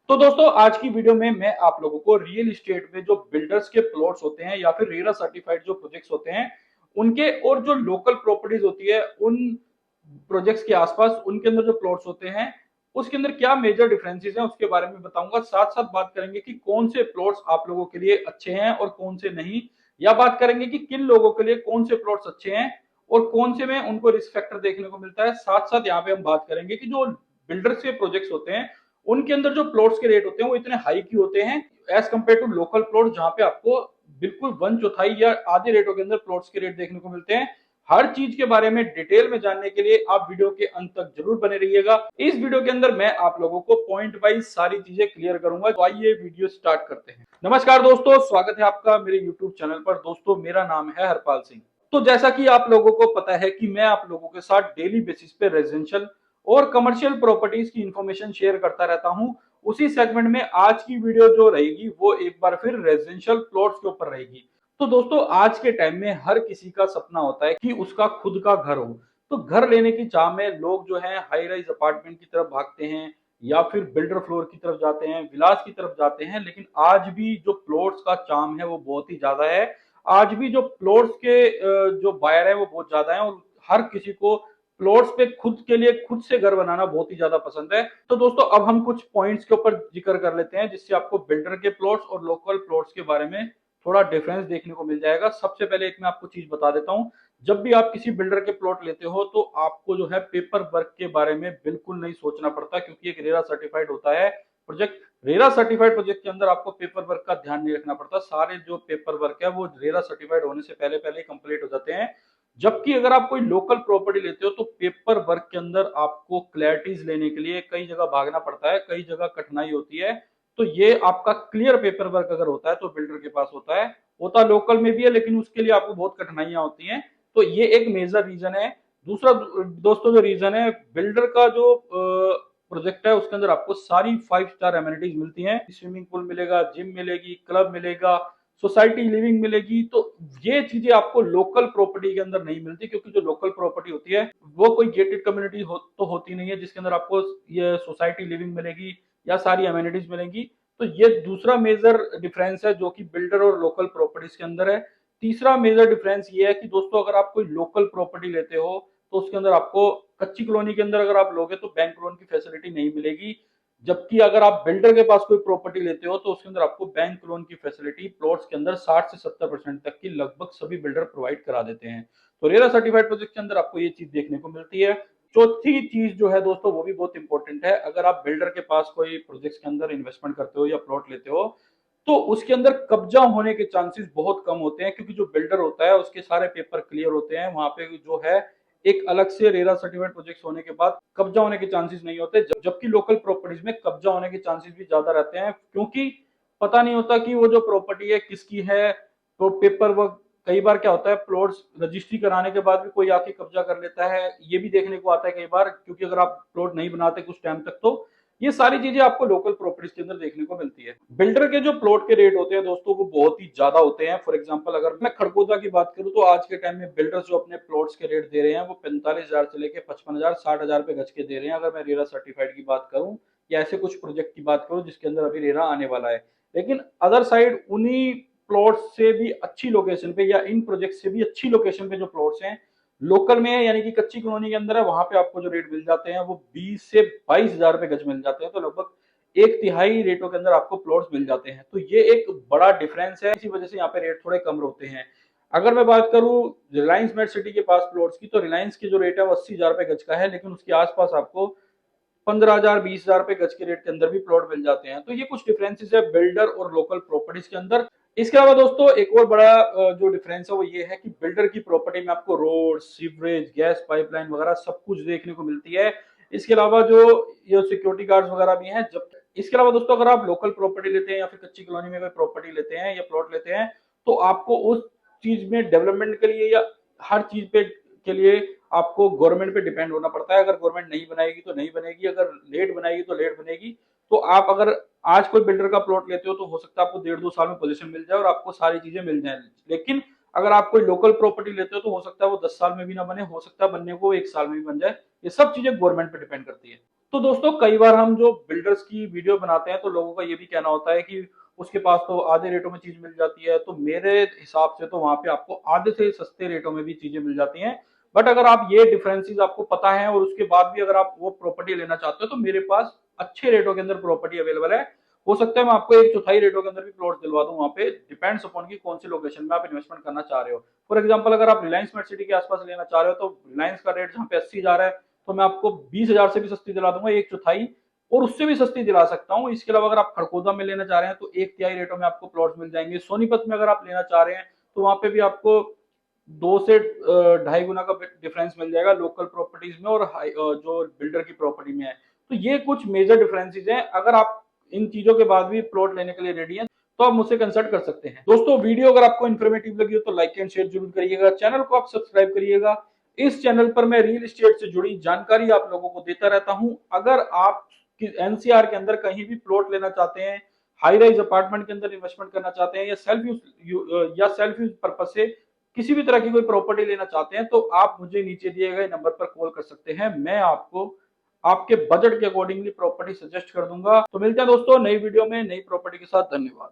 तो दोस्तों आज की वीडियो में मैं आप लोगों को रियल एस्टेट में जो बिल्डर्स के प्लॉट्स होते हैं या फिर रेरा सर्टिफाइड जो प्रोजेक्ट्स होते हैं उनके और जो लोकल प्रॉपर्टीज होती है उन प्रोजेक्ट्स के आसपास उनके अंदर जो प्लॉट्स होते हैं उसके अंदर क्या मेजर डिफरेंसेस हैं उसके बारे में बताऊंगा। साथ साथ बात करेंगे कि कौन से प्लॉट्स आप लोगों के लिए अच्छे हैं और कौन से नहीं, या बात करेंगे कि किन लोगों के लिए कौन से प्लॉट्स अच्छे हैं और कौन से में उनको रिस्क फैक्टर देखने को मिलता है। साथ साथ यहाँ पे हम बात करेंगे कि जो बिल्डर्स के प्रोजेक्ट्स होते हैं उनके अंदर जो प्लॉट्स के रेट होते हैं वो इतने हाई क्यों होते हैं as compared to local plot, जहां पे आपको बिल्कुल वन चौथाई या आधे रेटों के अंदर प्लॉट्स के रेट देखने को मिलते हैं। हर चीज के बारे में डिटेल में जानने के लिए आप वीडियो के अंत तक जरूर बने रहिएगा। इस वीडियो के अंदर मैं आप लोगों को पॉइंट वाइज सारी चीजें क्लियर करूंगा। तो आइए वीडियो स्टार्ट करते हैं। नमस्कार दोस्तों, स्वागत है आपका मेरे यूट्यूब चैनल पर। दोस्तों मेरा नाम है हरपाल सिंह। तो जैसा कि आप लोगों को पता है कि मैं आप लोगों के साथ डेली बेसिस पे रेजिडेंशियल और कमर्शियल प्रॉपर्टीज की इंफॉर्मेशन शेयर करता रहता हूं। उसी सेगमेंट में आज की वीडियो जो रहेगी वो एक बार फिर रेजिडेंशियल प्लॉट्स के ऊपर रहेगी। तो दोस्तों आज के टाइम में हर किसी का सपना होता है कि उसका खुद का घर हो। तो घर लेने की चाह में लोग जो है हाई राइज अपार्टमेंट की तरफ भागते हैं या फिर बिल्डर फ्लोर की तरफ जाते हैं, विलास की तरफ जाते हैं। लेकिन आज भी जो प्लॉट्स का चार्म है वो बहुत ही ज्यादा है। आज भी जो प्लॉट्स के जो बायर है वो बहुत ज्यादा है और हर किसी को प्लॉट्स पे खुद के लिए खुद से घर बनाना बहुत ही ज्यादा पसंद है। तो दोस्तों अब हम कुछ पॉइंट्स के ऊपर जिक्र कर लेते हैं जिससे आपको बिल्डर के प्लॉट्स और लोकल प्लॉट्स के बारे में थोड़ा डिफरेंस देखने को मिल जाएगा। सबसे पहले एक मैं आपको चीज बता देता हूं, जब भी आप किसी बिल्डर के प्लॉट लेते हो तो आपको जो है पेपर वर्क के बारे में बिल्कुल नहीं सोचना पड़ता, क्योंकि एक रेरा सर्टिफाइड होता है प्रोजेक्ट। रेरा सर्टिफाइड प्रोजेक्ट के अंदर आपको पेपर वर्क का ध्यान नहीं रखना पड़ता। सारे जो पेपर वर्क है वो रेरा सर्टिफाइड होने से पहले पहले कंप्लीट हो जाते हैं। जबकि अगर आप कोई लोकल प्रॉपर्टी लेते हो तो पेपर वर्क के अंदर आपको क्लैरिटीज लेने के लिए कई जगह भागना पड़ता है, कई जगह कठिनाई होती है। तो ये आपका क्लियर पेपर वर्क अगर होता है तो बिल्डर के पास होता है, होता लोकल में भी है लेकिन उसके लिए आपको बहुत कठिनाइयां होती हैं। तो ये एक मेजर रीजन है। दूसरा दोस्तों जो रीजन है, बिल्डर का जो प्रोजेक्ट है उसके अंदर आपको सारी 5 स्टार एमिनिटीज मिलती हैं। स्विमिंग पूल मिलेगा, जिम मिलेगी, क्लब मिलेगा, सोसाइटी लिविंग मिलेगी। तो ये चीजें आपको लोकल प्रॉपर्टी के अंदर नहीं मिलती, क्योंकि जो लोकल प्रॉपर्टी होती है वो कोई गेटेड कम्युनिटी तो होती नहीं है जिसके अंदर आपको ये सोसाइटी लिविंग मिलेगी या सारी एमिनिटीज मिलेंगी। तो ये दूसरा मेजर डिफरेंस है जो कि बिल्डर और लोकल प्रॉपर्टीज के अंदर है। तीसरा मेजर डिफरेंस ये है कि दोस्तों अगर आप कोई लोकल प्रॉपर्टी लेते हो तो उसके अंदर आपको कच्ची कॉलोनी के अंदर अगर आप लोगे तो बैंक लोन की फैसिलिटी नहीं मिलेगी। जबकि अगर आप बिल्डर के पास कोई प्रॉपर्टी लेते हो तो उसके अंदर आपको बैंक लोन की फैसिलिटी प्लॉट्स के अंदर 60 से 70% तक की लगभग सभी बिल्डर प्रोवाइड करा देते हैं। तो रेरा सर्टिफाइड प्रोजेक्ट के अंदर आपको ये चीज देखने को मिलती है। चौथी चीज जो है दोस्तों वो भी बहुत इंपॉर्टेंट है। अगर आप बिल्डर के पास कोई प्रोजेक्ट के अंदर इन्वेस्टमेंट करते हो या प्लॉट लेते हो तो उसके अंदर कब्जा होने के चांसेस बहुत कम होते हैं, क्योंकि जो बिल्डर होता है उसके सारे पेपर क्लियर होते हैं। वहां पे जो है एक अलग से रेरा सर्टिफाइड प्रोजेक्ट होने के बाद कब्जा होने के चांसेस नहीं होते। जबकि लोकल प्रॉपर्टीज में कब्जा होने के चांसेस भी ज्यादा रहते हैं, क्योंकि पता नहीं होता कि वो जो प्रॉपर्टी है किसकी है। तो पेपर वर्क कई बार क्या होता है, प्लॉट्स रजिस्ट्री कराने के बाद भी कोई आके कब्जा कर लेता है, ये भी देखने को आता है कई बार, क्योंकि अगर आप प्लॉट नहीं बनाते कुछ टाइम तक तो ये सारी चीजें आपको लोकल प्रॉपर्टीज के अंदर देखने को मिलती है। बिल्डर के जो प्लॉट के रेट होते हैं दोस्तों वो बहुत ही ज्यादा होते हैं। फॉर एग्जांपल अगर मैं खड़कोदा की बात करूं तो आज के टाइम में बिल्डर्स जो अपने प्लॉट्स के रेट दे रहे हैं वो 45,000 से लेकर 55,000 60,000 रुपए गज के दे रहे हैं, अगर मैं रेरा सर्टिफाइड की बात करूं या ऐसे कुछ प्रोजेक्ट की बात करूं जिसके अंदर अभी रेरा आने वाला है। लेकिन अदर साइड उन्हीं प्लॉट से भी अच्छी लोकेशन पे या इन प्रोजेक्ट से भी अच्छी लोकेशन पे जो प्लॉट्स हैं लोकल में है, यानी कि कच्ची कॉलोनी के अंदर है, वहां पे आपको जो रेट मिल जाते हैं वो 20 से 22,000 रुपए गज मिल जाते हैं। तो लगभग एक तिहाई रेटों के अंदर आपको प्लॉट्स मिल जाते हैं। तो ये एक बड़ा डिफरेंस है, इसी वजह से यहाँ पे रेट थोड़े कम होते हैं। अगर मैं बात करूं रिलायंस मेट सिटी के पास प्लॉट्स की, तो रिलायंस की जो रेट है वो 80,000 रुपए गज का है, लेकिन उसके आसपास आपको 15,000 20,000 रुपए गज के रेट के अंदर भी प्लॉट मिल जाते हैं। तो ये कुछ डिफरेंसेस है बिल्डर और लोकल प्रॉपर्टीज के अंदर। इसके अलावा दोस्तों एक और बड़ा जो डिफरेंस है वो ये है कि बिल्डर की प्रॉपर्टी में आपको रोड, सीवरेज, गैस पाइपलाइन वगैरह सब कुछ देखने को मिलती है। इसके अलावा जो ये सिक्योरिटी गार्ड्स वगैरह भी हैं। जब इसके अलावा दोस्तों अगर आप लोकल प्रॉपर्टी लेते हैं या फिर कच्ची कॉलोनी में कोई प्रॉपर्टी लेते हैं या प्लॉट लेते हैं तो आपको उस चीज में डेवलपमेंट के लिए या हर चीज पे के लिए आपको गवर्नमेंट पे डिपेंड होना पड़ता है। अगर गवर्नमेंट नहीं बनाएगी तो नहीं बनेगी, अगर लेट बनाएगी तो लेट बनेगी। तो आप अगर आज कोई बिल्डर का प्लॉट लेते हो तो हो सकता है आपको 1.5 2 साल में पोजीशन मिल जाए और आपको सारी चीजें मिल जाए। लेकिन अगर आप कोई लोकल प्रॉपर्टी लेते हो तो हो सकता है वो 10 साल में भी ना बने, हो सकता है बनने को 1 साल में भी बन जाए। ये सब चीजें गवर्नमेंट पे डिपेंड करती है। तो दोस्तों कई बार हम जो बिल्डर्स की वीडियो बनाते हैं तो लोगों का ये भी कहना होता है कि उसके पास तो आधे रेटों में चीज मिल जाती है, तो मेरे हिसाब से तो वहां पे आपको आधे से सस्ते रेटों में भी चीजें मिल जाती हैं। बट अगर आप ये डिफरेंसेस आपको पता है और उसके बाद भी अगर आप वो प्रॉपर्टी लेना चाहते हो तो मेरे पास अच्छे रेटों के अंदर प्रॉपर्टी अवेलेबल है। हो सकता है मैं आपको एक चौथाई रेटों के अंदर भी प्लॉट दिलवा दूं, वहां पे डिपेंड्स अपॉन की कौन सी लोकेशन में आप इन्वेस्टमेंट करना चाह रहे हो। फॉर एग्जांपल अगर आप रिलायंस स्मार्ट सिटी के आसपास लेना चाह रहे हो तो रिलायंस का रेट जहां पे 80 जा रहा है तो मैं आपको 20,000 से भी सस्ती दिला दूंगा एक चौथाई, और उससे भी सस्ती दिला सकता हूँ। इसके अलावा अगर आप खड़कोदा में लेना चाह रहे हैं तो एक तिहाई रेटों में आपको प्लॉट मिल जाएंगे। सोनीपत में अगर आप लेना चाह रहे हैं तो वहां पे भी आपको 2 से 2.5 गुना का डिफरेंस मिल जाएगा लोकल प्रॉपर्टीज में और जो बिल्डर की प्रॉपर्टी में है। तो ये कुछ मेजर डिफरेंसेस हैं। अगर आप इन चीजों के बाद भी प्लॉट लेने के लिए रेडी हैं तो आप मुझसे कंसल्ट कर सकते हैं। दोस्तों वीडियो अगर आपको इन्फॉर्मेटिव लगी हो तो लाइक एंड शेयर जरूर करिएगा, चैनल को आप सब्सक्राइब करिएगा। इस चैनल पर मैं रियल एस्टेट से जुड़ी जानकारी आप लोगों को देता रहता हूं। अगर आप एनसीआर के अंदर कहीं भी प्लॉट लेना चाहते हैं, हाई राइज अपार्टमेंट के अंदर इन्वेस्टमेंट करना चाहते हैं, या सेल्फ यूज पर्पज से किसी भी तरह की कोई प्रॉपर्टी लेना चाहते हैं तो आप मुझे नीचे दिए गए नंबर पर कॉल कर सकते हैं। मैं आपको आपके बजट के अकॉर्डिंगली प्रॉपर्टी सजेस्ट कर दूंगा। तो मिलते हैं दोस्तों नई वीडियो में नई प्रॉपर्टी के साथ। धन्यवाद।